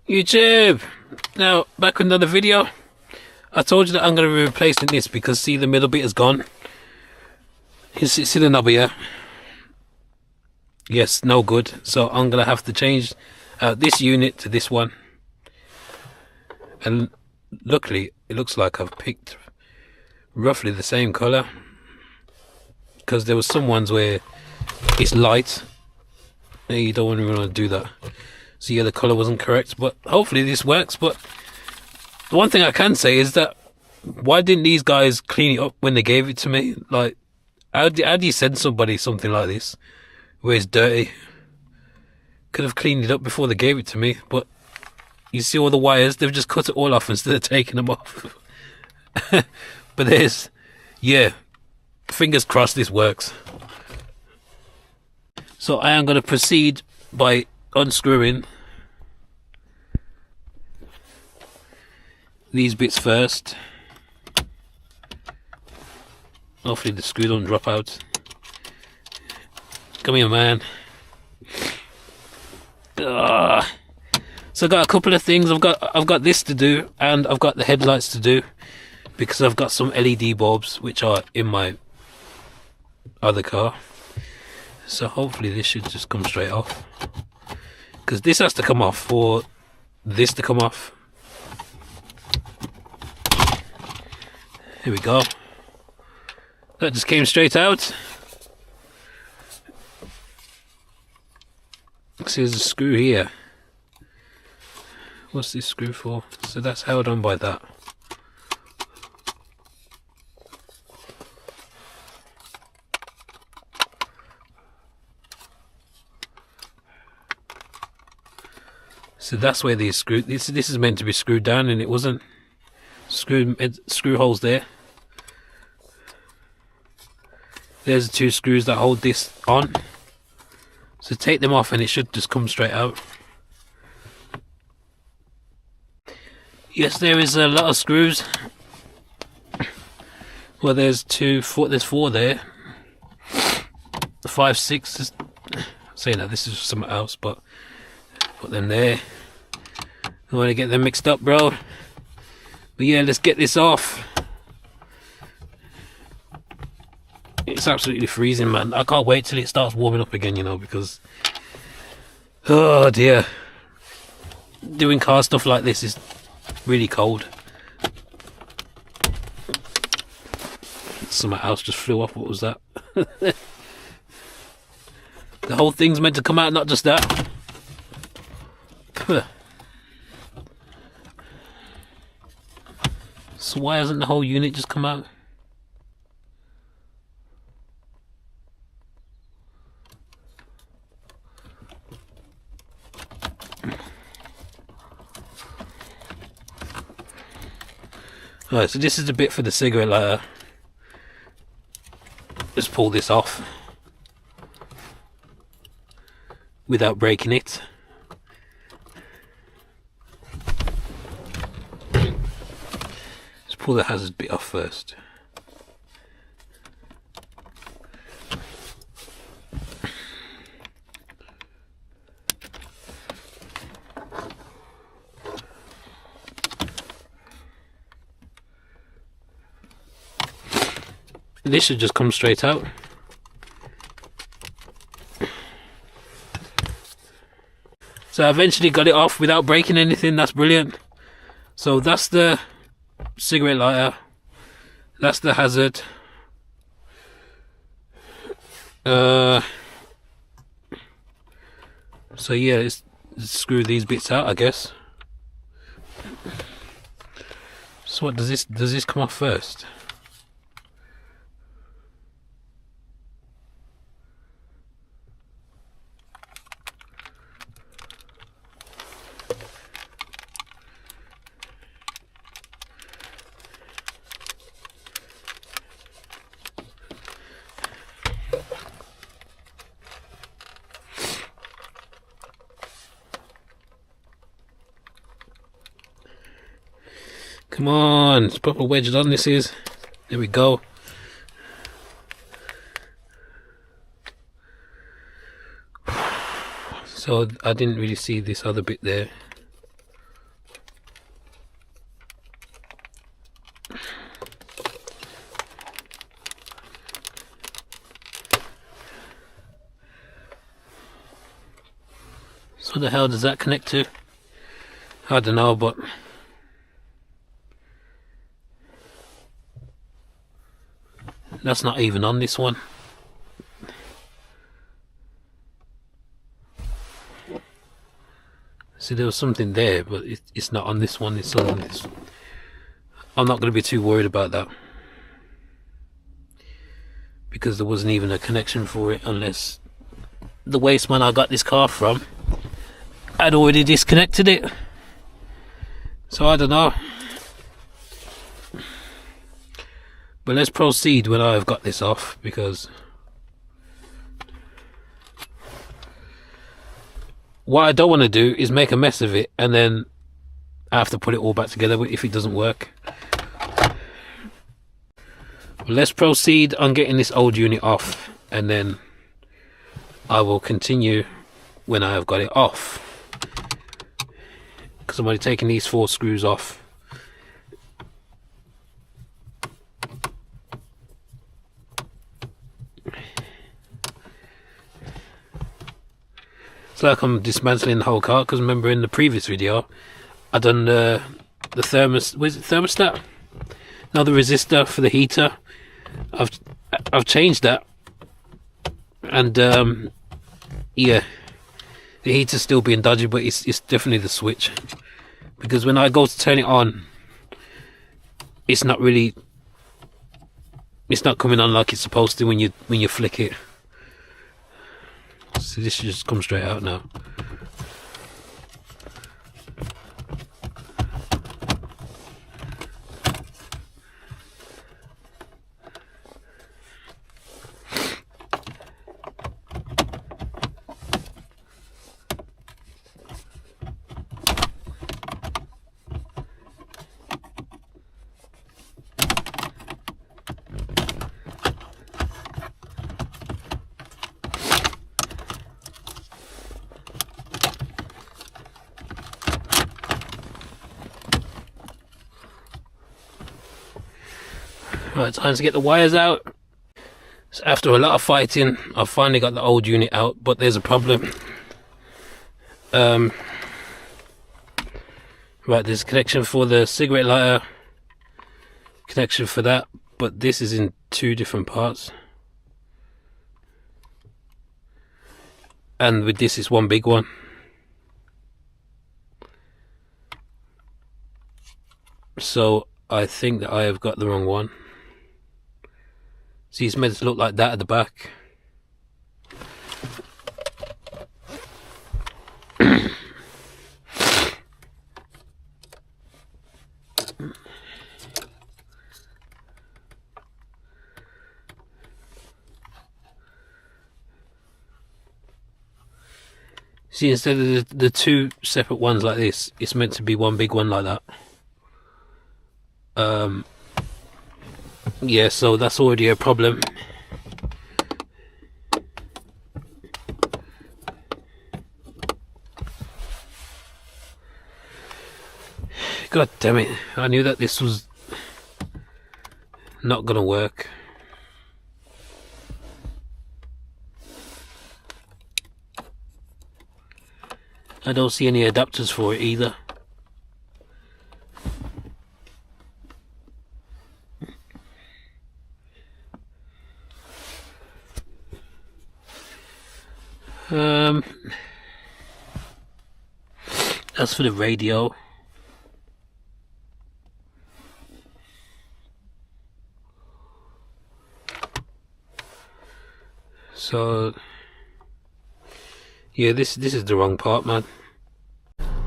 YouTube! Now, back with another video. I told you that I'm going to be replacing this because, see, the middle bit is gone. You see the knob here? Yes, no good. So I'm going to have to change this unit to this one. And luckily, it looks like I've picked roughly the same colour. Because there was some ones where it's light. And you don't really want to do that. So yeah, the colour wasn't correct. But hopefully this works. But the one thing I can say is that why didn't these guys clean it up when they gave it to me? Like, how do you send somebody something like this where it's dirty? Could have cleaned it up before they gave it to me. But you see all the wires, they've just cut it all off instead of taking them off. But there's, yeah, fingers crossed this works. So I am going to proceed by unscrewing these bits first. Hopefully the screw don't drop out. Come here, man. Ugh. So I've got a couple of things. I've got this to do, and I've got the headlights to do, because I've got some LED bulbs which are in my other car. So hopefully this should just come straight off, because this has to come off for this to come off. Here we go. That just came straight out. See, there's a screw here. What's this screw for? So that's held on by that. So that's where these screw. This is meant to be screwed down, and it wasn't. Screw holes there. There's the two screws that hold this on. So take them off and it should just come straight out. Yes, there is a lot of screws. Well, there's four there. 5, 6. Saying that this is something else, but put them there. I want to get them mixed up, bro. But yeah, let's get this off. It's absolutely freezing, man. I can't wait till it starts warming up again, you know, because oh dear, doing car stuff like this is really cold. Something else just flew off. What was that? The whole thing's meant to come out, not just that. So why hasn't the whole unit just come out? Alright, so this is the bit for the cigarette lighter. Just pull this off without breaking it. Let's pull the hazard bit off first. This should just come straight out. So I eventually got it off without breaking anything. That's brilliant. So that's the cigarette lighter. That's the hazard. So yeah, let's screw these bits out, I guess. So what does this come off first? Come on, it's proper wedged on, this is. There we go. So I didn't really see this other bit there. What the hell does that connect to? I don't know, but that's not even on this one. See, there was something there, but it's not on this one. It's on this. I'm not going to be too worried about that, because there wasn't even a connection for it, unless the waste man I got this car from had already disconnected it. So I don't know. But let's proceed when I've got this off, because what I don't want to do is make a mess of it and then I have to put it all back together if it doesn't work. But let's proceed on getting this old unit off, and then I will continue when I have got it off, because I'm only taking these 4 screws off. It's like I'm dismantling the whole car, because remember in the previous video I done the thermostat? No, the resistor for the heater. I've changed that, and yeah, the heater's still being dodgy, but it's definitely the switch, because when I go to turn it on, it's not coming on like it's supposed to when you flick it. So this should just come straight out now. Right, time to get the wires out. So after a lot of fighting, I've finally got the old unit out, but there's a problem. Right, there's a connection for the cigarette lighter, connection for that, but this is in 2 different parts. And with this, it's one big one. So I think that I have got the wrong one. See, it's meant to look like that at the back. See, instead of the 2 separate ones like this, it's meant to be one big one like that. Yeah, so that's already a problem. God damn it, I knew that this was not gonna work. I don't see any adapters for it either. That's for the radio. So yeah, this is the wrong part, man.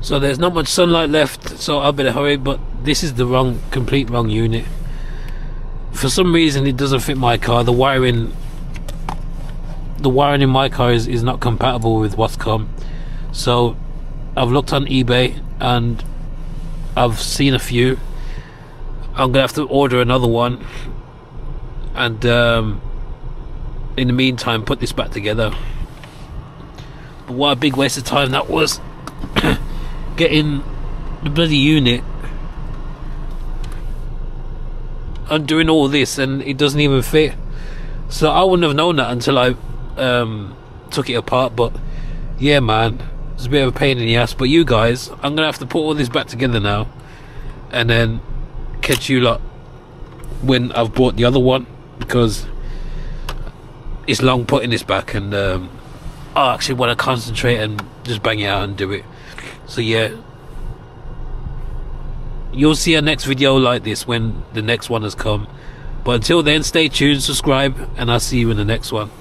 So there's not much sunlight left, so I better hurry, but this is the complete wrong unit. For some reason it doesn't fit my car. The wiring in my car is not compatible with what's come. So I've looked on eBay and I've seen a few. I'm gonna have to order another one, and in the meantime put this back together. But what a big waste of time that was. Getting the bloody unit and doing all this, and it doesn't even fit. So I wouldn't have known that until I took it apart. But yeah, man, It's a bit of a pain in the ass, but you guys, I'm gonna have to put all this back together now, and then catch you lot when I've bought the other one, because it's long putting this back, and I actually want to concentrate and just bang it out and do it. So yeah, you'll see a next video like this when the next one has come, but until then, stay tuned, subscribe, and I'll see you in the next one.